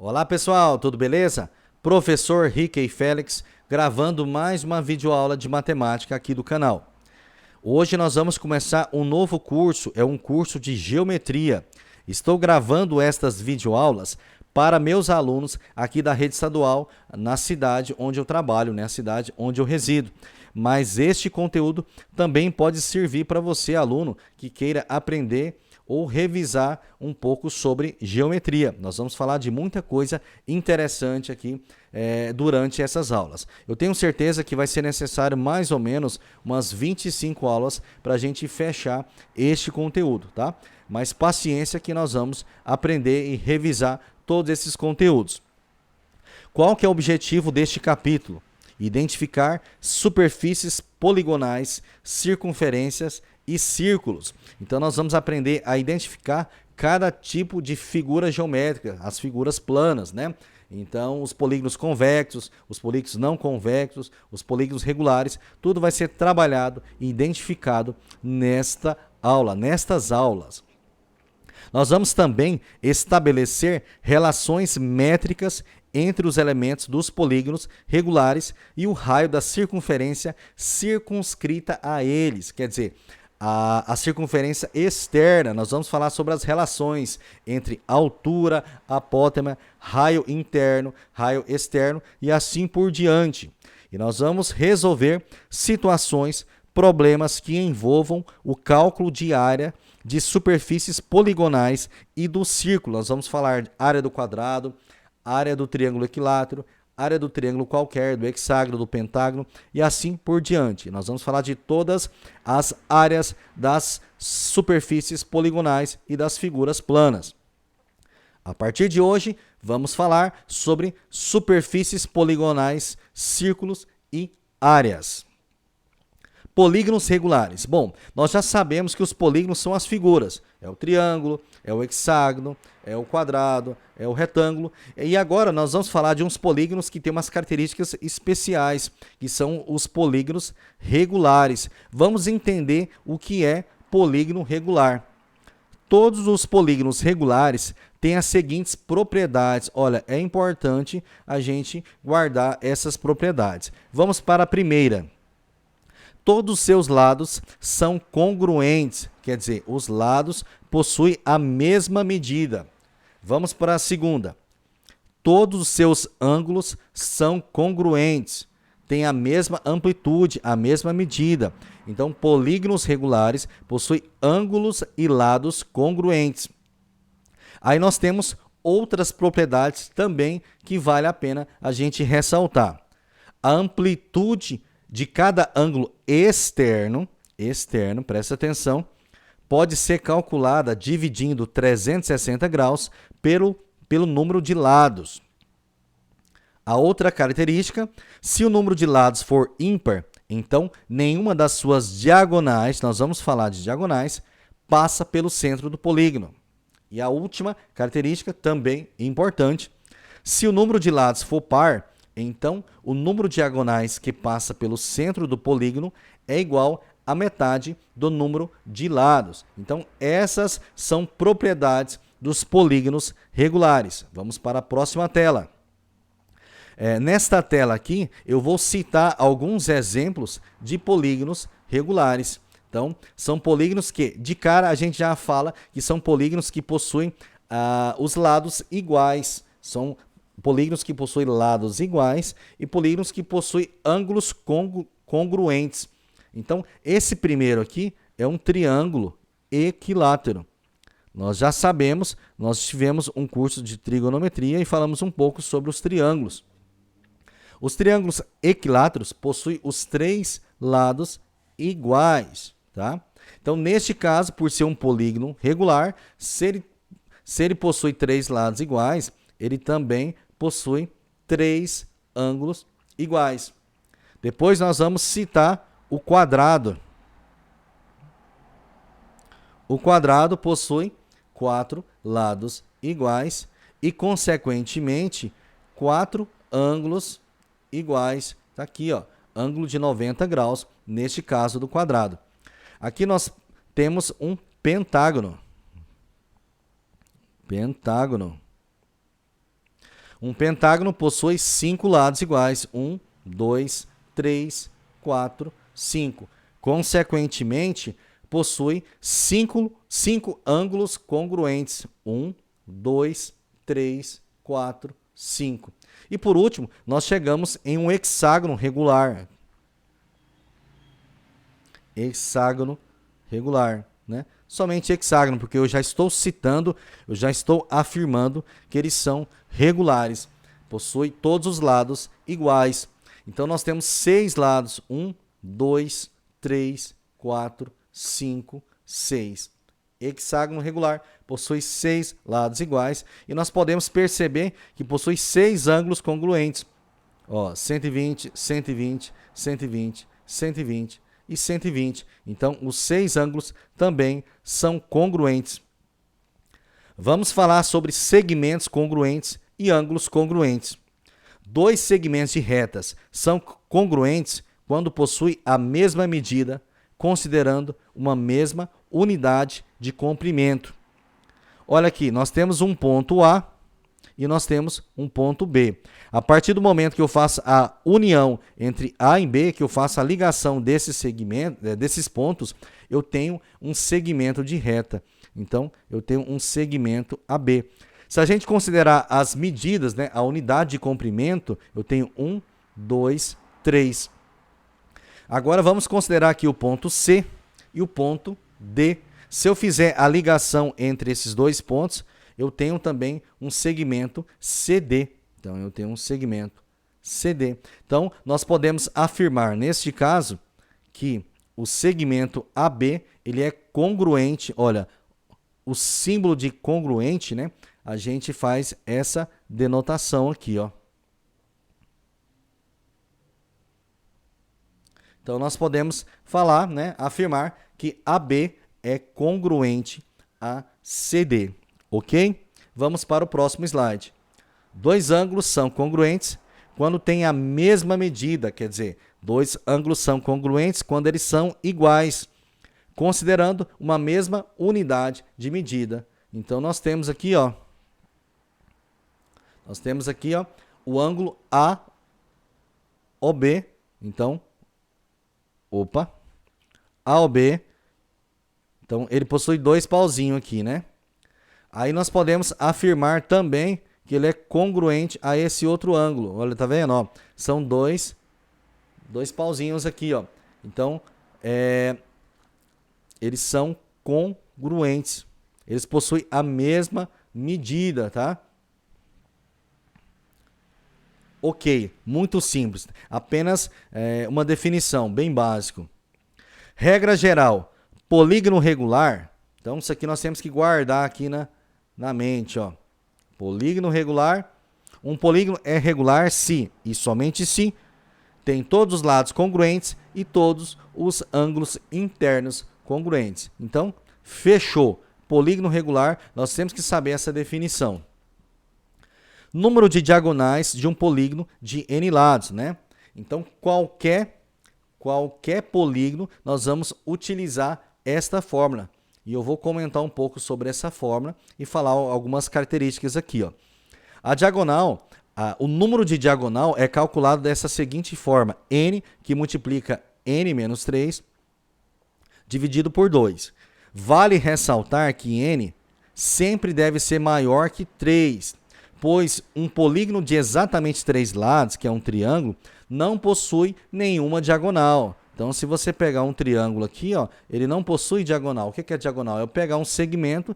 Olá pessoal, tudo beleza? Professor Rickey Félix gravando mais uma videoaula de matemática aqui do canal. Hoje nós vamos começar um novo curso, é um curso de geometria. Estou gravando estas videoaulas para meus alunos aqui da rede estadual, na cidade onde eu trabalho, na cidade onde eu resido. Mas este conteúdo também pode servir para você, aluno, que queira aprender ou revisar um pouco sobre geometria. Nós vamos falar de muita coisa interessante aqui durante essas aulas. Eu tenho certeza que vai ser necessário mais ou menos umas 25 aulas para a gente fechar este conteúdo, tá? Mas paciência que nós vamos aprender e revisar todos esses conteúdos. Qual que é o objetivo deste capítulo? Identificar superfícies poligonais, circunferências e círculos. Então nós vamos aprender a identificar cada tipo de figura geométrica, as figuras planas, né? Então os polígonos convexos, os polígonos não convexos, os polígonos regulares, tudo vai ser trabalhado e identificado nesta aula, nestas aulas. Nós vamos também estabelecer relações métricas entre os elementos dos polígonos regulares e o raio da circunferência circunscrita a eles. Quer dizer, a circunferência externa, nós vamos falar sobre as relações entre altura, apótema, raio interno, raio externo e assim por diante. E nós vamos resolver situações, problemas que envolvam o cálculo de área de superfícies poligonais e do círculo. Nós vamos falar de área do quadrado, área do triângulo equilátero, área do triângulo qualquer, do hexágono, do pentágono e assim por diante. Nós vamos falar de todas as áreas das superfícies poligonais e das figuras planas. A partir de hoje, vamos falar sobre superfícies poligonais, círculos e áreas. Polígonos regulares. Bom, nós já sabemos que os polígonos são as figuras. É o triângulo, é o hexágono, é o quadrado, é o retângulo. E agora nós vamos falar de uns polígonos que têm umas características especiais, que são os polígonos regulares. Vamos entender o que é polígono regular. Todos os polígonos regulares têm as seguintes propriedades. Olha, é importante a gente guardar essas propriedades. Vamos para a primeira. Todos os seus lados são congruentes, quer dizer, os lados possuem a mesma medida. Vamos para a segunda. Todos os seus ângulos são congruentes, têm a mesma amplitude, a mesma medida. Então, polígonos regulares possuem ângulos e lados congruentes. Aí nós temos outras propriedades também que vale a pena a gente ressaltar. A amplitude de cada ângulo externo, presta atenção, pode ser calculada dividindo 360 graus pelo número de lados. A outra característica, se o número de lados for ímpar, então nenhuma das suas diagonais, nós vamos falar de diagonais, passa pelo centro do polígono. E a última característica, também importante, se o número de lados for par, então, o número de diagonais que passa pelo centro do polígono é igual à metade do número de lados. Então, essas são propriedades dos polígonos regulares. Vamos para a próxima tela. Nesta tela aqui, eu vou citar alguns exemplos de polígonos regulares. Então, são polígonos que, de cara, a gente já fala que são polígonos que possuem os lados iguais. São polígonos que possuem lados iguais e polígonos que possuem ângulos congruentes. Então, esse primeiro aqui é um triângulo equilátero. Nós já sabemos, nós tivemos um curso de trigonometria e falamos um pouco sobre os triângulos. Os triângulos equiláteros possuem os três lados iguais, tá? Então, neste caso, por ser um polígono regular, se ele possui três lados iguais, ele também possui três ângulos iguais. Depois nós vamos citar o quadrado. O quadrado possui quatro lados iguais e, consequentemente, quatro ângulos iguais. Está aqui, ó, ângulo de 90 graus, neste caso do quadrado. Aqui nós temos um pentágono. Pentágono. Um pentágono possui 5 lados iguais. 1, 2, 3, 4, 5. Consequentemente, possui 5 ângulos congruentes. 1, 2, 3, 4, 5. E por último, nós chegamos em um hexágono regular. Hexágono regular, né? Somente hexágono, porque eu já estou citando, eu já estou afirmando que eles são regulares. Possui todos os lados iguais. Então nós temos 6 lados. 1, 2, 3, 4, 5, 6. Hexágono regular possui 6 lados iguais. E nós podemos perceber que possui 6 ângulos congruentes. Ó, 120, 120, 120, 120 e 120. Então, os 6 ângulos também são congruentes. Vamos falar sobre segmentos congruentes e ângulos congruentes. 2 segmentos de retas são congruentes quando possuem a mesma medida, considerando uma mesma unidade de comprimento. Olha aqui, nós temos um ponto A e nós temos um ponto B. A partir do momento que eu faço a união entre A e B, que eu faço a ligação desses segmentos, desses pontos, eu tenho um segmento de reta. Então, eu tenho um segmento AB. Se a gente considerar as medidas, né, a unidade de comprimento, eu tenho 1, 2, 3. Agora vamos considerar aqui o ponto C e o ponto D. Se eu fizer a ligação entre esses dois pontos, eu tenho também um segmento CD. Então, eu tenho um segmento CD. Então, nós podemos afirmar, neste caso, que o segmento AB, ele é congruente. Olha, o símbolo de congruente, né? A gente faz essa denotação aqui, ó. Então, nós podemos falar, né? Afirmar que AB é congruente a CD. Ok? Vamos para o próximo slide. 2 ângulos são congruentes quando têm a mesma medida, quer dizer, 2 ângulos são congruentes quando eles são iguais, considerando uma mesma unidade de medida. Então, nós temos aqui, ó, o ângulo AOB. Então, AOB. Então, ele possui 2 pauzinhos aqui, né? Aí nós podemos afirmar também que ele é congruente a esse outro ângulo. Olha, tá vendo? Ó, são dois pauzinhos aqui, ó. Então, eles são congruentes. Eles possuem a mesma medida, tá? Ok, muito simples. Apenas uma definição, bem básico. Regra geral, polígono regular. Então, isso aqui nós temos que guardar aqui na mente, ó. Polígono regular. Um polígono é regular se, e somente se, tem todos os lados congruentes e todos os ângulos internos congruentes. Então, fechou. Polígono regular, nós temos que saber essa definição. Número de diagonais de um polígono de N lados, né? Então, qualquer polígono, nós vamos utilizar esta fórmula. E eu vou comentar um pouco sobre essa fórmula e falar algumas características aqui, ó. A diagonal, o número de diagonal é calculado dessa seguinte forma: n, que multiplica n menos 3, dividido por 2. Vale ressaltar que n sempre deve ser maior que 3, pois um polígono de exatamente 3 lados, que é um triângulo, não possui nenhuma diagonal. Então, se você pegar um triângulo aqui, ó, ele não possui diagonal. O que é diagonal? É eu pegar um segmento,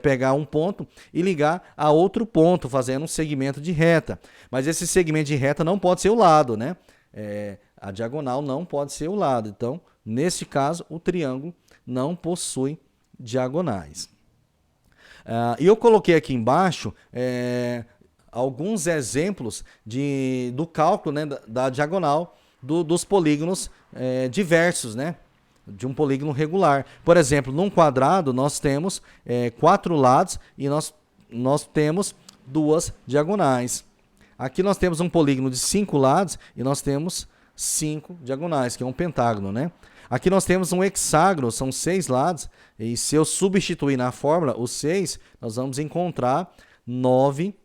pegar um ponto e ligar a outro ponto, fazendo um segmento de reta. Mas esse segmento de reta não pode ser o lado, né? A diagonal não pode ser o lado. Então, neste caso, o triângulo não possui diagonais. E eu coloquei aqui embaixo alguns exemplos do cálculo, né, da diagonal dos polígonos diversos, né, de um polígono regular. Por exemplo, num quadrado nós temos 4 lados e nós temos 2 diagonais. Aqui nós temos um polígono de 5 lados e nós temos 5 diagonais, que é um pentágono, né? Aqui nós temos um hexágono, são 6 lados, e se eu substituir na fórmula os 6, nós vamos encontrar 9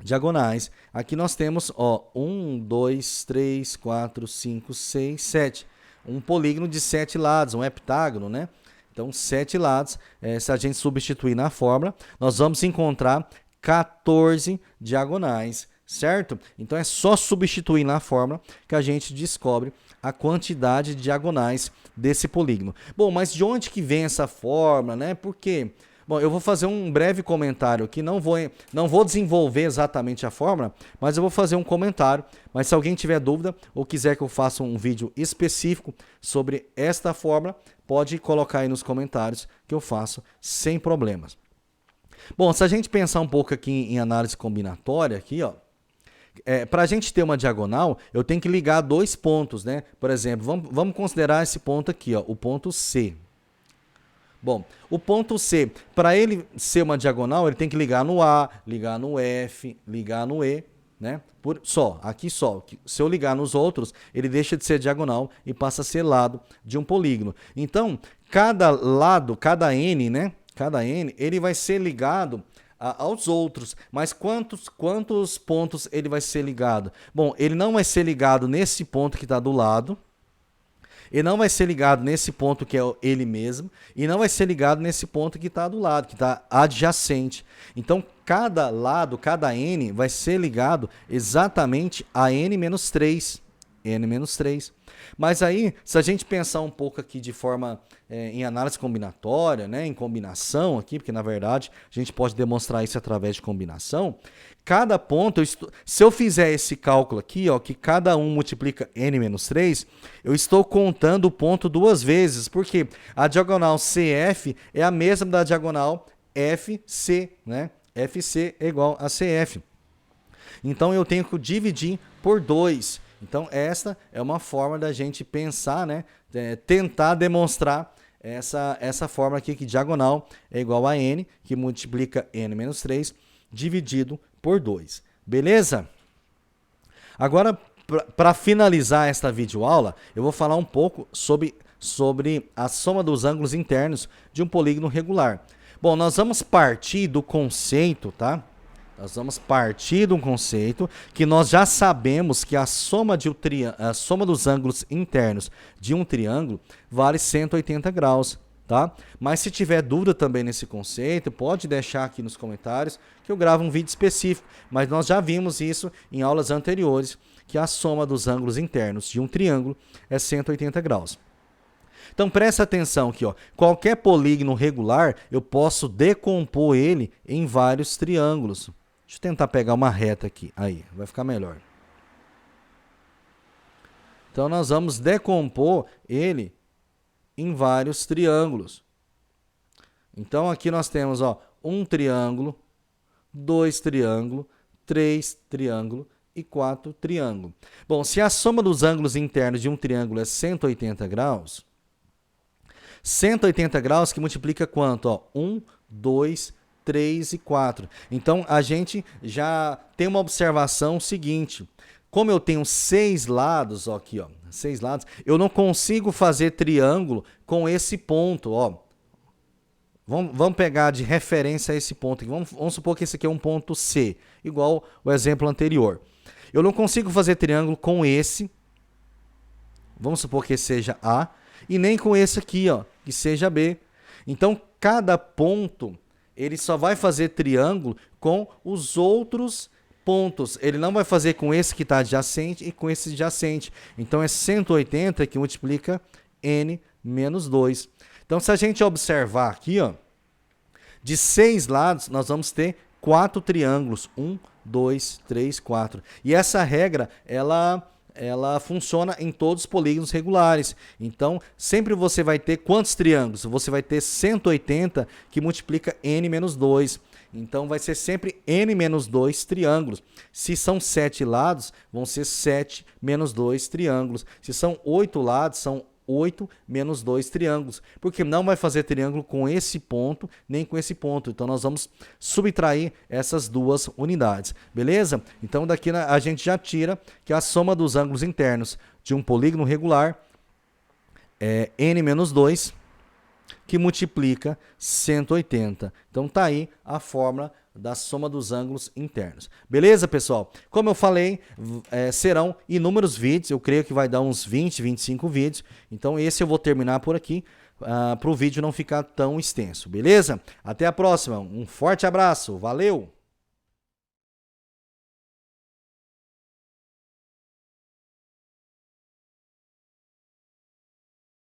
diagonais. Aqui nós temos, ó, 1, 2, 3, 4, 5, 6, 7. Um polígono de 7 lados, um heptágono, né? Então, 7 lados. Se a gente substituir na fórmula, nós vamos encontrar 14 diagonais, certo? Então, é só substituir na fórmula que a gente descobre a quantidade de diagonais desse polígono. Bom, mas de onde que vem essa fórmula, né? Por quê? Bom, eu vou fazer um breve comentário aqui, não vou desenvolver exatamente a fórmula, mas eu vou fazer um comentário. Mas se alguém tiver dúvida ou quiser que eu faça um vídeo específico sobre esta fórmula, pode colocar aí nos comentários que eu faço sem problemas. Bom, se a gente pensar um pouco aqui em análise combinatória, aqui, ó, para a gente ter uma diagonal, eu tenho que ligar dois pontos, né? Por exemplo, vamos considerar esse ponto aqui, ó, o ponto C. Bom, o ponto C, para ele ser uma diagonal, ele tem que ligar no A, ligar no F, ligar no E, né? Aqui só. Se eu ligar nos outros, ele deixa de ser diagonal e passa a ser lado de um polígono. Então, cada lado, cada N, né? Cada N, ele vai ser ligado aos outros. Mas quantos pontos ele vai ser ligado? Bom, ele não vai ser ligado nesse ponto que está do lado. Ele não vai ser ligado nesse ponto que é ele mesmo, e não vai ser ligado nesse ponto que está do lado, que está adjacente. Então, cada lado, cada N, vai ser ligado exatamente a N-3. N-3. Mas aí, se a gente pensar um pouco aqui de forma em análise combinatória, né, em combinação aqui, porque na verdade a gente pode demonstrar isso através de combinação, cada ponto, se eu fizer esse cálculo aqui, ó, que cada um multiplica N-3, eu estou contando o ponto duas vezes, porque a diagonal CF é a mesma da diagonal FC, né? FC é igual a CF. Então eu tenho que dividir por 2. Então, esta é uma forma da gente pensar, né? Tentar demonstrar essa fórmula aqui, que diagonal é igual a n, que multiplica n-3, dividido por 2. Beleza? Agora, para finalizar esta videoaula, eu vou falar um pouco sobre a soma dos ângulos internos de um polígono regular. Bom, nós vamos partir do conceito, tá? Nós vamos partir de um conceito que nós já sabemos que a soma dos ângulos internos de um triângulo vale 180 graus, tá? Mas se tiver dúvida também nesse conceito, pode deixar aqui nos comentários que eu gravo um vídeo específico. Mas nós já vimos isso em aulas anteriores, que a soma dos ângulos internos de um triângulo é 180 graus. Então presta atenção aqui, ó. Qualquer polígono regular, eu posso decompor ele em vários triângulos. Deixa eu tentar pegar uma reta aqui. Aí, vai ficar melhor. Então, nós vamos decompor ele em vários triângulos. Então, aqui nós temos, ó, um triângulo, dois triângulos, três triângulos e quatro triângulos. Bom, se a soma dos ângulos internos de um triângulo é 180 graus, 180 graus que multiplica quanto? Ó, 1, 2, 3 e 4. Então, a gente já tem uma observação seguinte. Como eu tenho 6 lados, ó, aqui, ó, 6 lados, eu não consigo fazer triângulo com esse ponto, ó. Vamos pegar de referência esse ponto aqui. Vamos supor que esse aqui é um ponto C, igual o exemplo anterior. Eu não consigo fazer triângulo com esse. Vamos supor que esse seja A. E nem com esse aqui, ó, que seja B. Então, cada ponto ele só vai fazer triângulo com os outros pontos. Ele não vai fazer com esse que está adjacente e com esse adjacente. Então, é 180 que multiplica n menos 2. Então, se a gente observar aqui, ó, de 6 lados, nós vamos ter 4 triângulos. 1, 2, 3, 4. E essa regra, ela funciona em todos os polígonos regulares. Então, sempre você vai ter quantos triângulos? Você vai ter 180 que multiplica n menos 2. Então, vai ser sempre n menos 2 triângulos. Se são 7 lados, vão ser 7 menos 2 triângulos. Se são 8 lados, são 8 menos 2 triângulos, porque não vai fazer triângulo com esse ponto, nem com esse ponto. Então, nós vamos subtrair essas duas unidades, beleza? Então, daqui a gente já tira que a soma dos ângulos internos de um polígono regular é n menos 2, que multiplica 180. Então, tá aí a fórmula da soma dos ângulos internos. Beleza, pessoal? Como eu falei, serão inúmeros vídeos, eu creio que vai dar uns 20, 25 vídeos, então esse eu vou terminar por aqui, para o vídeo não ficar tão extenso, beleza? Até a próxima, um forte abraço, valeu!